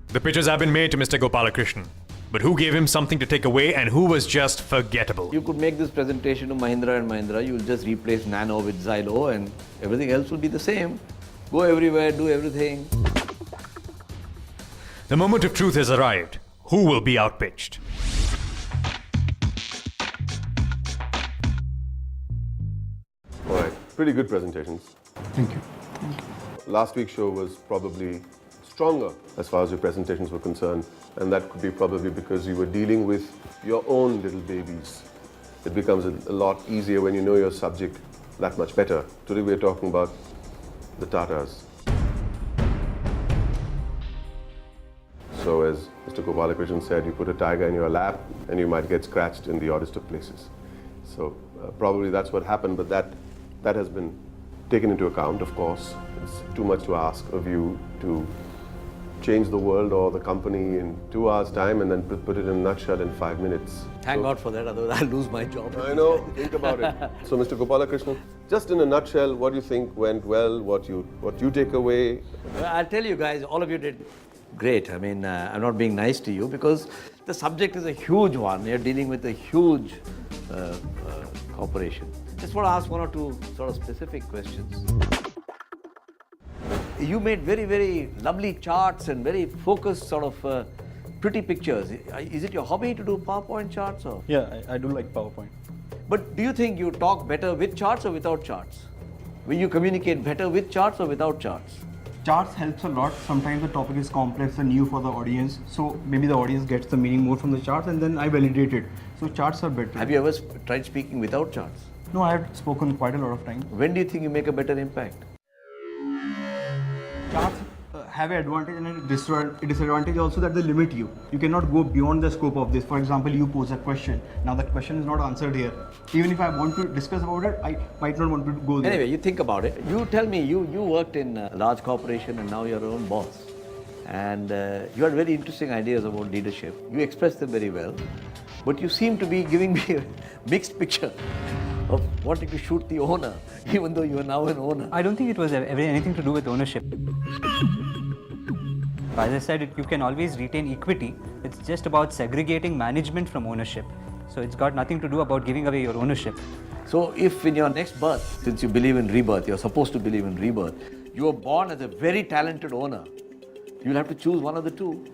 The pitches have been made to Mr. Gopalakrishnan. But who gave him something to take away and who was just forgettable? You could make this presentation to Mahindra and Mahindra. You will just replace Nano with Xylo and everything else will be the same. Go everywhere, do everything. The moment of truth has arrived. Who will be outpitched? All right, pretty good presentations. Thank you. Last week's show was probably stronger as far as your presentations were concerned, and that could be probably because you were dealing with your own little babies. It becomes a lot easier when you know your subject that much better. Today we're talking about the Tatas. So as Mr. Gopalakrishnan said, you put a tiger in your lap and you might get scratched in the oddest of places. So probably that's what happened, but that has been taken into account, of course. It's too much to ask of you to change the world or the company in 2 hours' time and then put it in a nutshell in 5 minutes. Thank God for that, otherwise I'll lose my job. I know, think about it. So Mr. Gopalakrishnan, just in a nutshell, what do you think went well, what you take away? Well, I'll tell you guys, all of you did great. I mean, I'm not being nice to you because the subject is a huge one. You're dealing with a huge corporation. Just want to ask one or two sort of specific questions. You made very, very lovely charts and very focused sort of pretty pictures. Is it your hobby to do PowerPoint charts? Or? Yeah, I do like PowerPoint. But do you think you talk better with charts or without charts? Will you communicate better with charts or without charts? Charts helps a lot. Sometimes the topic is complex and new for the audience. So maybe the audience gets the meaning more from the charts and then I validate it. So charts are better. Have you ever tried speaking without charts? No, I have spoken quite a lot of time. When do you think you make a better impact? Charts have an advantage and a disadvantage also that they limit you. You cannot go beyond the scope of this. For example, you pose a question. Now that question is not answered here. Even if I want to discuss about it, I might not want to go there. Anyway, you think about it. You tell me, you worked in a large corporation and now you're your own boss. And you had very interesting ideas about leadership. You expressed them very well. But you seem to be giving me a mixed picture of wanting to shoot the owner, even though you are now an owner. I don't think it was ever anything to do with ownership. As I said, you can always retain equity. It's just about segregating management from ownership. So it's got nothing to do about giving away your ownership. So if in your next birth, since you believe in rebirth, you're supposed to believe in rebirth, you were born as a very talented owner, you'll have to choose one of the two.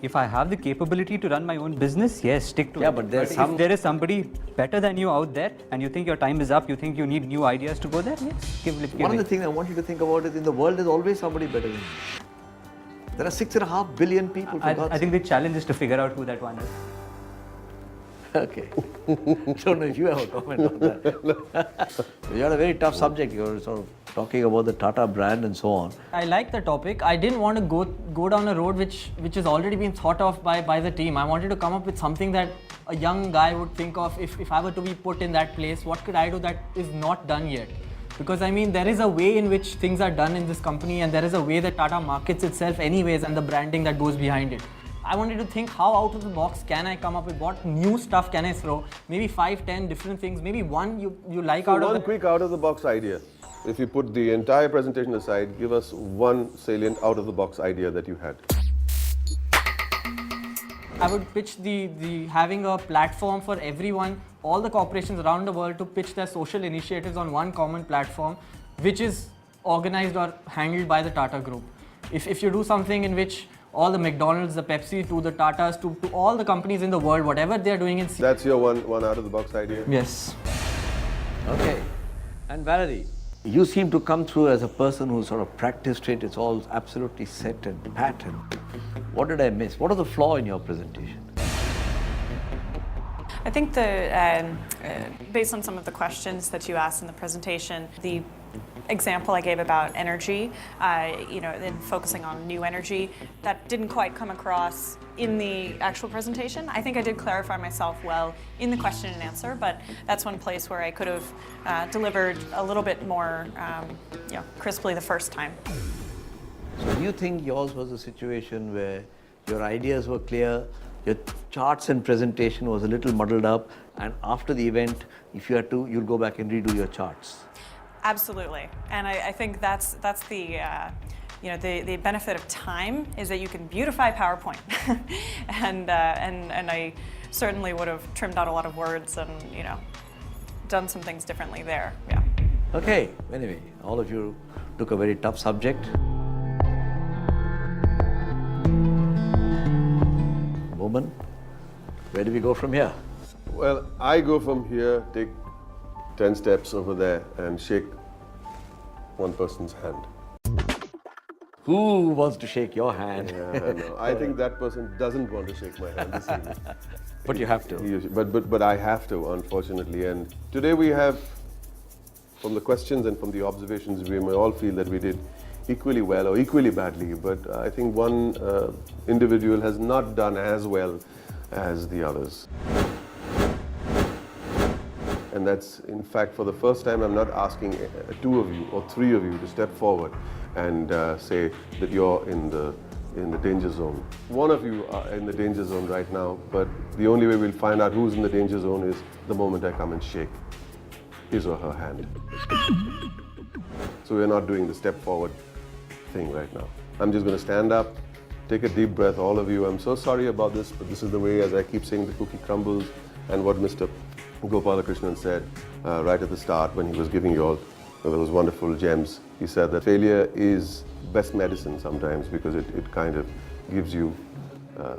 If I have the capability to run my own business, yes, stick to it. Yeah, but there's if there is somebody better than you out there and you think your time is up, you think you need new ideas to go there, yes, give One of the things I want you to think about is in the world there's always somebody better than you. There are 6.5 billion people. I think the challenge is to figure out who that one is. Okay. Don't know if you have a comment on that. You had a very tough subject. You were sort of talking about the Tata brand and so on. I like the topic. I didn't want to go down a road which has already been thought of by the team. I wanted to come up with something that a young guy would think of if I were to be put in that place. What could I do that is not done yet? Because I mean, there is a way in which things are done in this company and there is a way that Tata markets itself anyways and the branding that goes behind it. I wanted to think how out of the box can I come up with, what new stuff can I throw, maybe 5, 10 different things, maybe one you like So out of one quick out of the box idea. If you put the entire presentation aside, give us one salient out of the box idea that you had. I would pitch the having a platform for everyone, all the corporations around the world to pitch their social initiatives on one common platform, which is organized or handled by the Tata Group. If you do something in which all the McDonald's, the Pepsi, to the Tatas, to all the companies in the world, whatever they are doing in... That's your one out of the box idea? Yes. Okay. And Valerie, you seem to come through as a person who sort of practiced it. It's all absolutely set and patterned. What did I miss? What was the flaw in your presentation? I think based on some of the questions that you asked in the presentation, the example I gave about energy, and focusing on new energy, that didn't quite come across in the actual presentation. I think I did clarify myself well in the question and answer, but that's one place where I could have delivered a little bit more crisply the first time. So do you think yours was a situation where your ideas were clear, your charts and presentation was a little muddled up, and after the event, if you had to, you'll go back and redo your charts? Absolutely, and I think that's the the benefit of time is that you can beautify PowerPoint, and I certainly would have trimmed out a lot of words and done some things differently there. Yeah. Okay, anyway, all of you took a very tough subject. Woman, where do we go from here? Well, I go from here, take 10 steps over there and shake one person's hand. Who wants to shake your hand? Yeah, no, I think that person doesn't want to shake my hand this evening. But you have to. But I have to, unfortunately. And today we have, from the questions and from the observations, we may all feel that we did equally well or equally badly. But I think one individual has not done as well as the others. And that's, in fact, for the first time, I'm not asking two of you or three of you to step forward and say that you're in the danger zone. One of you are in the danger zone right now, but the only way we'll find out who's in the danger zone is the moment I come and shake his or her hand. So we're not doing the step forward thing right now. I'm just going to stand up, take a deep breath, all of you. I'm so sorry about this, but this is the way, as I keep saying, the cookie crumbles. And what Mr. Gopalakrishnan said right at the start when he was giving you all those wonderful gems. He said that failure is best medicine sometimes because it kind of gives you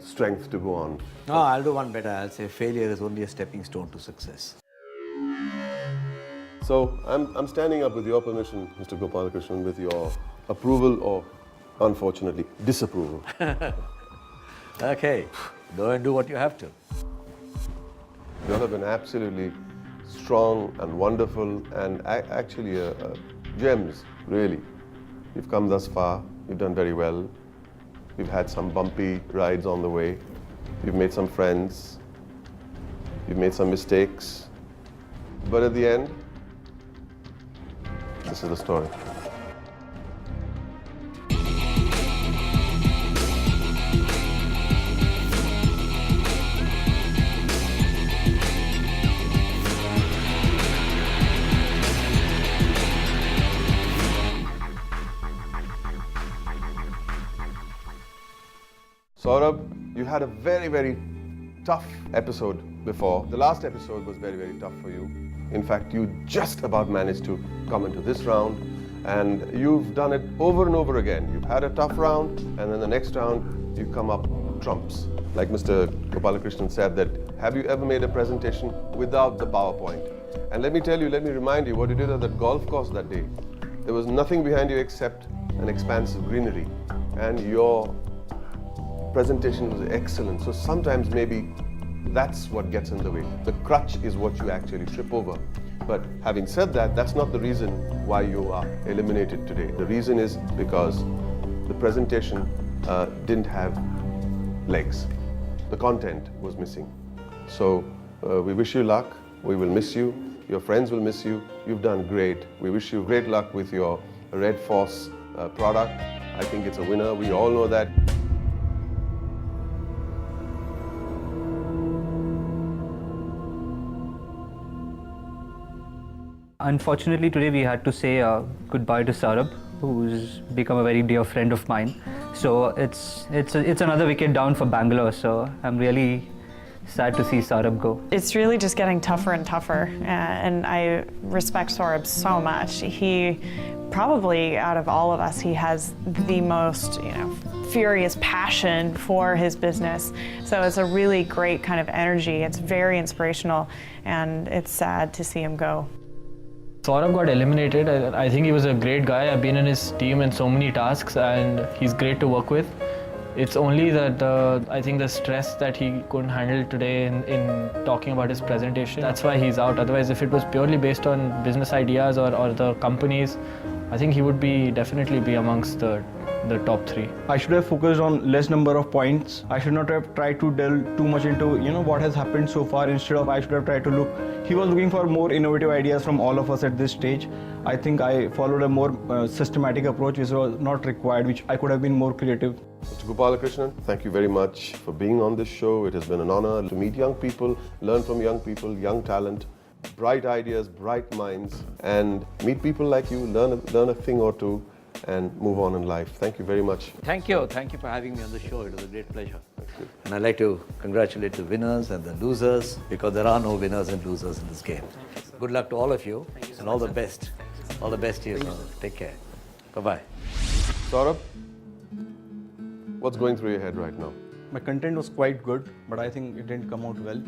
strength to go on. No, I'll do one better. I'll say failure is only a stepping stone to success. So I'm standing up with your permission, Mr. Gopalakrishnan, with your approval or, unfortunately, disapproval. Okay, go and do what you have to. You all have been absolutely strong and wonderful and actually gems, really. You've come thus far, you've done very well. You've had some bumpy rides on the way. You've made some friends. You've made some mistakes. But at the end, this is the story. Saurabh, you had a very, very tough episode before. The last episode was very, very tough for you. In fact, you just about managed to come into this round, and you've done it over and over again. You've had a tough round, and then the next round, you come up trumps. Like Mr. Gopalakrishnan said, that have you ever made a presentation without the PowerPoint? And let me tell you, let me remind you what you did at that golf course that day. There was nothing behind you except an expanse of greenery, and your presentation was excellent. So sometimes maybe that's what gets in the way. The crutch is what you actually trip over. But having said that, that's not the reason why you are eliminated today. The reason is because the presentation didn't have legs. The content was missing. So we wish you luck. We will miss you. Your friends will miss you. You've done great. We wish you great luck with your Red Force product. I think it's a winner. We all know that. Unfortunately, today we had to say goodbye to Saurabh, who's become a very dear friend of mine. So it's another wicket down for Bangalore. So I'm really sad to see Saurabh go. It's really just getting tougher and tougher, and I respect Saurabh so much. He probably, out of all of us, he has the most, furious passion for his business. So it's a really great kind of energy. It's very inspirational, and it's sad to see him go. Saurabh got eliminated. I think he was a great guy. I've been in his team in so many tasks and he's great to work with. It's only that I think the stress that he couldn't handle today in talking about his presentation, that's why he's out. Otherwise, if it was purely based on business ideas or the companies, I think he would definitely be amongst the top three. I should have focused on less number of points. I should not have tried to delve too much into what has happened so far. Instead of, I should have tried to look. He was looking for more innovative ideas from all of us at this stage. I think I followed a more systematic approach which was not required, which I could have been more creative. Mr. Gopalakrishnan, thank you very much for being on this show. It has been an honor to meet young people, learn from young people, young talent. bright ideas, bright minds, and meet people like you, learn a thing or two, and move on in life. Thank you very much. Thank you. Thank you for having me on the show. It was a great pleasure. And I'd like to congratulate the winners and the losers, because there are no winners and losers in this game. Good luck to all of you, and all the best. All the best to you. Take care. Bye-bye. Saurabh, what's going through your head right now? My content was quite good, but I think it didn't come out well.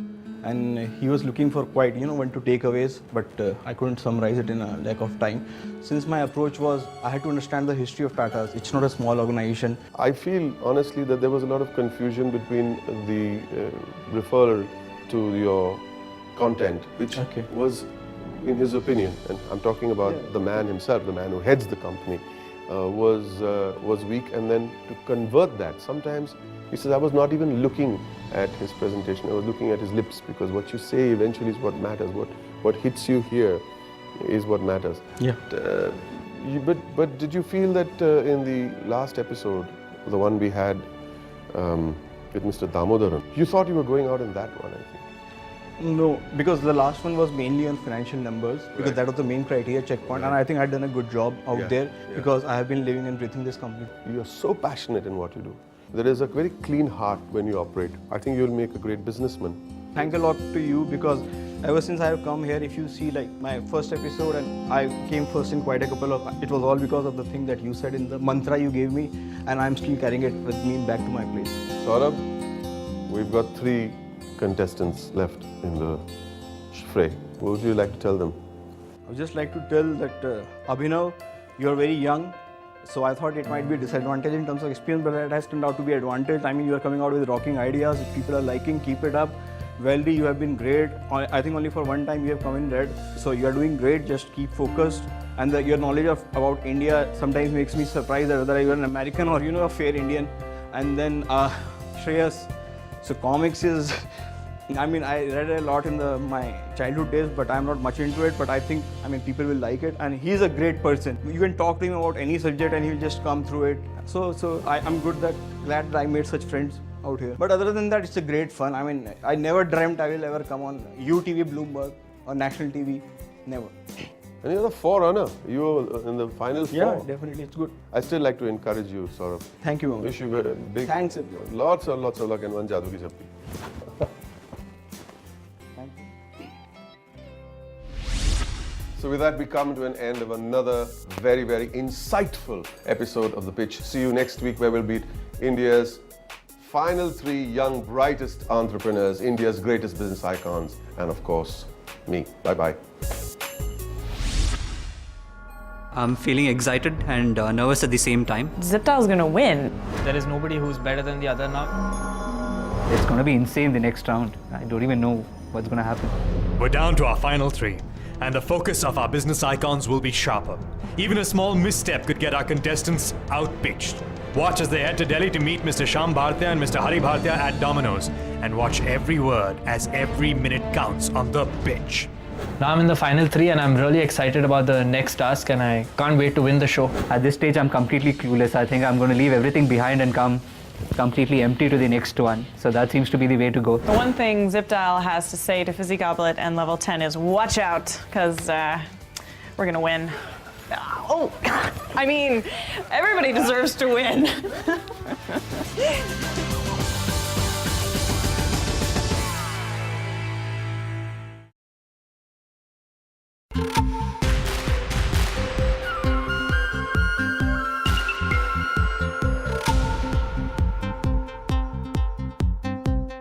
And he was looking for quite, one to takeaways, but I couldn't summarize it in a lack of time. Since my approach was, I had to understand the history of Tata's. It's not a small organization. I feel honestly that there was a lot of confusion between the referral to your content, which was, in his opinion, and I'm talking about the man himself, the man who heads the company, was weak, and then to convert that, sometimes he says, I was not even looking at his presentation, I was looking at his lips, because what you say eventually is what matters. What hits you here is what matters. Yeah. But did you feel that in the last episode, the one we had with Mr. Damodaran, you thought you were going out in that one, I think? No, because the last one was mainly on financial numbers, because that was the main criteria checkpoint, and I think I'd done a good job out there, because I have been living and breathing this company. You are so passionate in what you do. There is a very clean heart when you operate. I think you'll make a great businessman. Thank a lot to you, because ever since I have come here, if you see like my first episode, and I came first in quite a couple of, it was all because of the thing that you said in the mantra you gave me, and I'm still carrying it with me back to my place. Saurabh, we've got 3 contestants left in the fray. What would you like to tell them? I would just like to tell that Abhinav, you are very young, so I thought it might be a disadvantage in terms of experience, but it has turned out to be an advantage. I mean, you are coming out with rocking ideas. If people are liking, keep it up. Weldy, you have been great. I think only for one time you have come in red, so you are doing great. Just keep focused. And your knowledge about India sometimes makes me surprised that whether you are an American or a fair Indian. And then Shreyas, so comics is. I mean, I read a lot in my childhood days, but I'm not much into it. But I think, people will like it. And he's a great person. You can talk to him about any subject and he'll just come through it. So I'm glad that I made such friends out here. But other than that, it's a great fun. I mean, I never dreamt I will ever come on UTV, Bloomberg, or national TV. Never. And you're the forerunner. You were in the final 4. Yeah, definitely. It's good. I still like to encourage you, Saurabh. Thank you, Mama. Wish you a big... Thanks. Lots of luck and one Jadoo Ki Chappi. So with that, we come to an end of another very, very insightful episode of The Pitch. See you next week, where we'll meet India's final 3 young, brightest entrepreneurs, India's greatest business icons, and of course, me. Bye-bye. I'm feeling excited and nervous at the same time. Ziptal's gonna win. There is nobody who's better than the other now. It's going to be insane the next round. I don't even know what's going to happen. We're down to our final 3. And the focus of our business icons will be sharper. Even a small misstep could get our contestants outpitched. Watch as they head to Delhi to meet Mr. Shyam Bhartia and Mr. Hari Bhartia at Domino's. And watch every word, as every minute counts on The Pitch. Now I'm in the final 3 and I'm really excited about the next task, and I can't wait to win the show. At this stage, I'm completely clueless. I think I'm going to leave everything behind and come completely empty to the next one. So that seems to be the way to go. The one thing Ziptal has to say to Fizzy Goblet and Level 10 is watch out, because we're gonna win. Oh, I mean, everybody deserves to win.